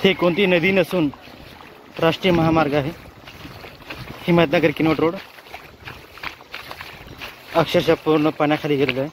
हे कोणती नदी नसून राष्ट्रीय महामार्ग आहे, हिमायतनगर किनवट रोड. अक्षरशः पूर्ण पाण्याखाली गेलेलं आहे.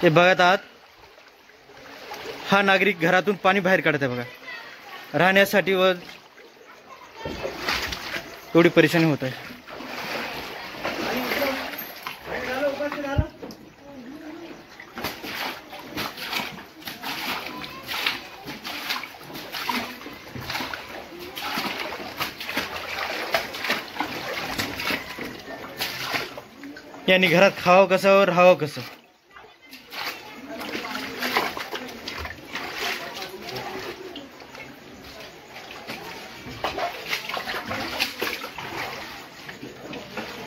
हे बघत आहात, हा नागरिक घरातून पाणी बाहेर काढत आहे बघा. राहण्यासाठी व थोडी परेशानी होत आहे. यांनी घरात खावं कसं व राहावं कसं.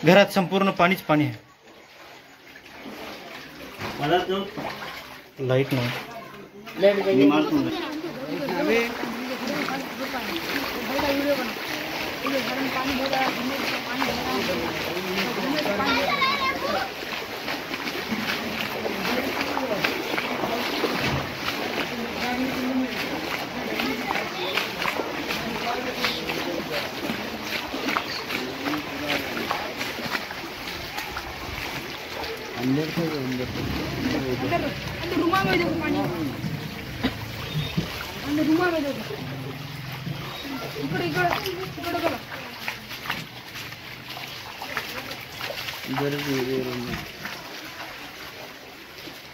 घरात संपूर्ण पाणीच पाणी आहे. लाईट नाही. अंदर रूमा में देखो पानी, अंदर रूमा में देखो. इकडे इकडे इकडे बघा.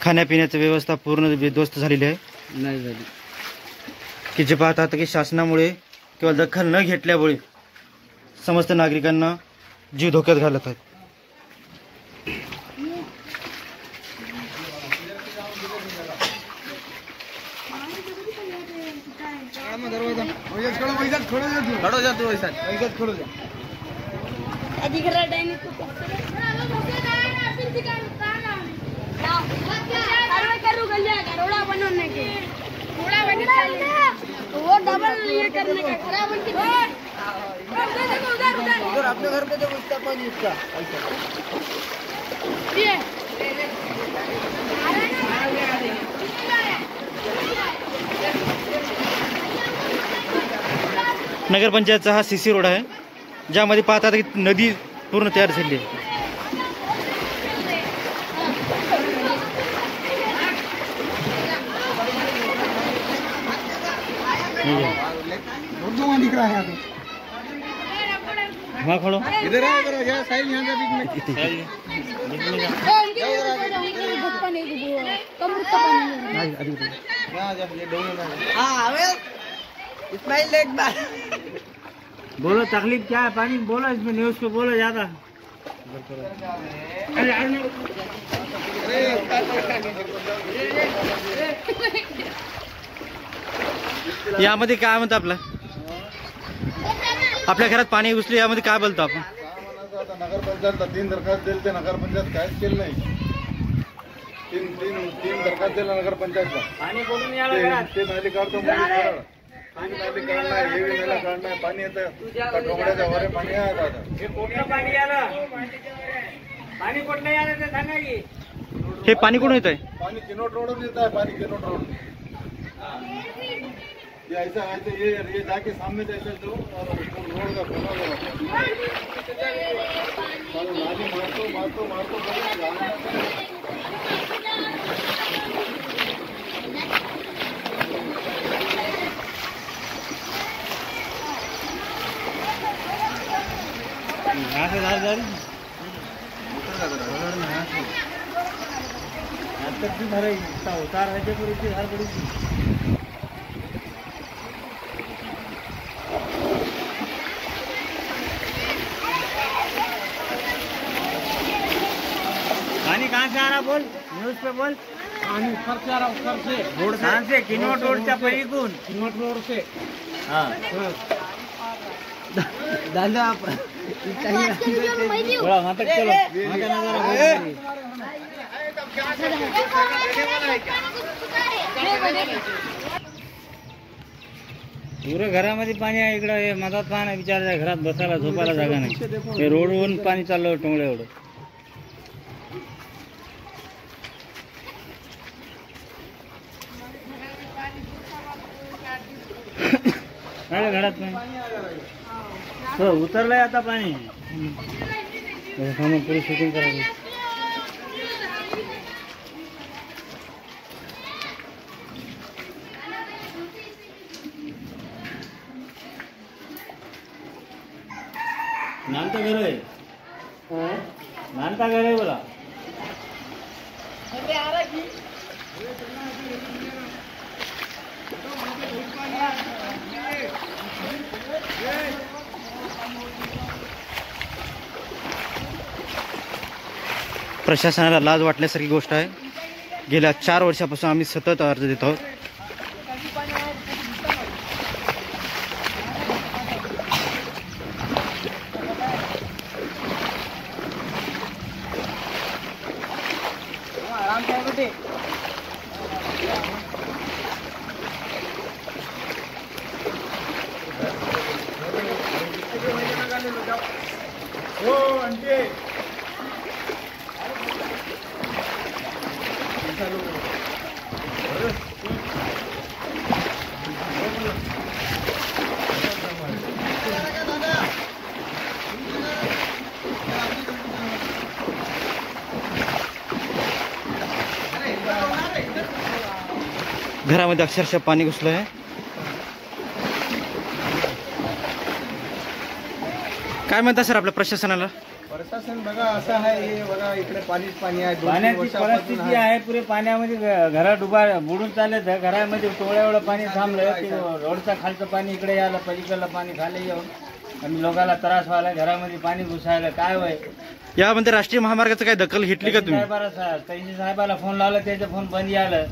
खाण्यापिण्याची व्यवस्था पूर्ण विध्वस्त झालेली आहे. नाही झाली की जे पाहतात की शासनामुळे किंवा दखल न घेतल्यामुळे समस्त नागरिकांना जीव धोक्यात घालत आहेत. खड़ो जा तू वैसा खड़ो जा. वो डबल ये करने का खराब उधर अपने घर पे देखो इसका पानी इसका नगरपंचायतचा हा सीसी रोड आहे, ज्यामध्ये पाहतात की नदी पूर्ण तयार झाली आहे. दिख रहा है हाँ खड़ो इधर है इधर है साइड यहाँ का बीच में इस्माइल एक बार बोलो तकलीफ क्या है. पानी बोलो, इसमें न्यूज़ पे बोलो ज़्यादा. यामध्ये काय म्हणतो आपल्या घरात पाणी घुसले, यामध्ये काय बोलतो आपण? नगर पंचायतला 3 दरखास्त दिले, ते नगर पंचायत काहीच केलं नाही. तीन दरखास्त दिला नगर पंचायतला. पाणी कुठून ते नाली काढतो, नाली काढणार, हेवी नाला काढणार, पाणी येतं कटोकड्याच्या वर पाणी आहे आता. हे पाणी कुठून येत आहे? पाणी किनोट रोडून येत आहे, पाणी किनोट रोड. ये ऐसा ये जाके सामने से ऐसे जो रोड का बना हुआ नाली मारतो उतार है पूरी धार पड़ी थी. पानी कहाँ से आ रहा बोल, न्यूज पे बोल. पानी ऊपर से आ रहा, ऊपर से रोड कहाँ से? किनोट रोडच्या पलीकडून. किनोट रोड से. हाँ दादा आप थोड़ा वहाँ तक चलो, वहाँ का नजारा पुरे घरामध्ये पाणी आहे. इकडं हे मधात पाणी विचारायच्या घरात बसायला झोपायला जागा नाही. हे रोडवरून पाणी चाललं टोंगळे एवढं. काय घरात नाही हो, उतरलंय आता पाणी. पुढे शूटिंग करायचं. नानता घर आहे, नानता घर आहे बोला. प्रशासनाला लाज वाटण्यासारखी गोष्ट आहे. गेल्या 4 वर्षापासून आम्ही सतत अर्ज देत आहोत. घरामध्ये अक्षरशः पाणी घुसलं आहे. काय म्हणता सर आपल्या प्रशासनाला? प्रशासन बघा असं आहे, हे बघा इकडे पाणीच पाणी आहे. पाण्याची परिस्थिती आहे. पुरे पाण्यामध्ये घरा बुडून चालले. घरामध्ये टोळ्या एवढं पाणी थांबलं. रोडचं खालचं पाणी इकडे यायला, पलीकडलं पाणी खाली येऊन आणि लोकांना त्रास व्हायला. घरामध्ये पाणी घुसायला काय होय. यामध्ये राष्ट्रीय महामार्गाचं काय दखल घेतली का तुम्ही? तहसील साहेबाला फोन लावला, त्याचं फोन बंद आलं.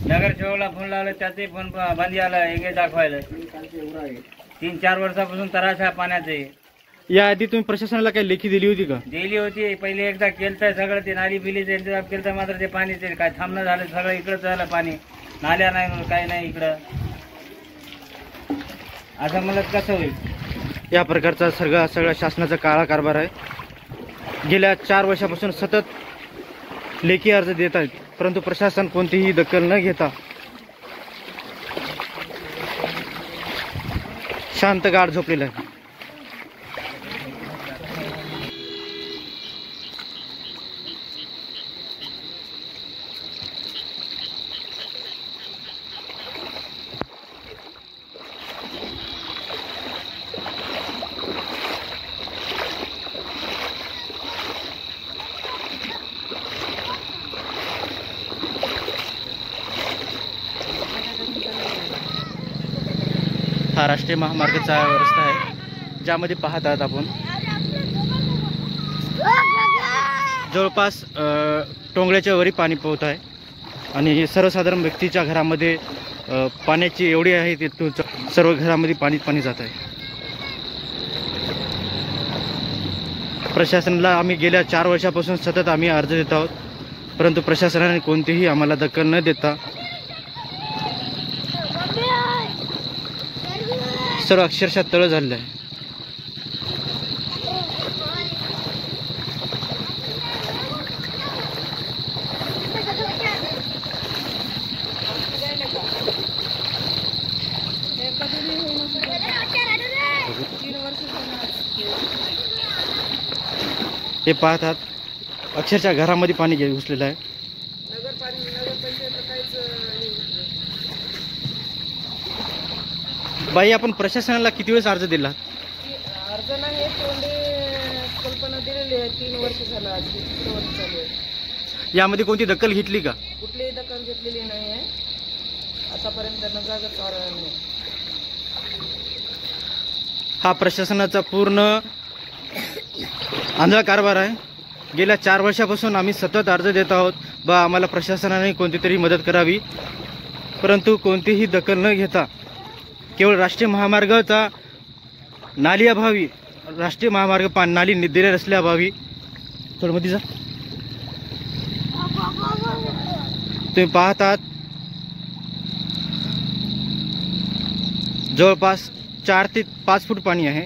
नगरसेवकला फोन लावला, त्याचे फोन बंद आलं. हे दाखवायला 3-4 वर्षापासून त्रास आहे पाण्याचे. याआधी तुम्ही प्रशासनाला काही लेखी दिली होती का? दिली होती. पहिले एकदा केलंय सगळं. ते नाली बिलीचं इंतजाम केलं, मात्र ते पाणी ते काय थांबणं झालं. सगळं इकडंच झालं पाणी. नाल्या नाही, काही नाही इकडं. असं मला कसं होईल? या प्रकारचा सगळा शासनाचा काळा कारभार आहे. गेल्या 4 वर्षापासून सतत लेखी अर्ज देत आहेत, परंतु प्रशासन कोणतीही दखल न घेता शांत गाढ झोपलेला आहे. हा राष्ट्रीय महामार्गाचा रस्ता आहे, ज्यामध्ये पाहतात आपण जवळपास टोंगळ्याच्या वरी पाणी पोहत आहे आणि सर्वसाधारण व्यक्तीच्या घरामध्ये पाण्याची एवढी आहे ते सर्व घरामध्ये पाणी जात आहे. प्रशासनाला आम्ही गेल्या 4 वर्षापासून सतत आम्ही अर्ज देत आहोत, परंतु प्रशासनाने कोणतीही आम्हाला दखल न देता सर्व अक्षरशः तळ झालेलं आहे. हे पाहतात अक्षरशः घरामध्ये पाणी घुसलेलं आहे. बाई, आपण प्रशासनाला किती वेळेस अर्ज दिला? अर्ज नाही, तोंडी कल्पना दिलेली आहे. 3 वर्ष झालं, आज 3 वर्ष चालू आहे. यामध्ये कोणती दखल घेतली का? कुठलीही दखल घेतलेली नाही आहे आतापर्यंत. नगरच नाही. हा प्रशासनाचा पूर्ण आंधळा कारभार आहे. गेल्या 4 वर्षापासून आम्ही सतत अर्ज देत आहोत, आम्हाला प्रशासनाने कोणती तरी मदत करावी, परंतु कोणतीही दखल न घेता केवळ राष्ट्रीय महामार्गाचा नाली अभावी, राष्ट्रीय महामार्ग नाली दिले नसल्याअभावी, थोडं मध्ये जा, तुम्ही पाहतात जवळपास 4 ते 5 फूट पाणी आहे.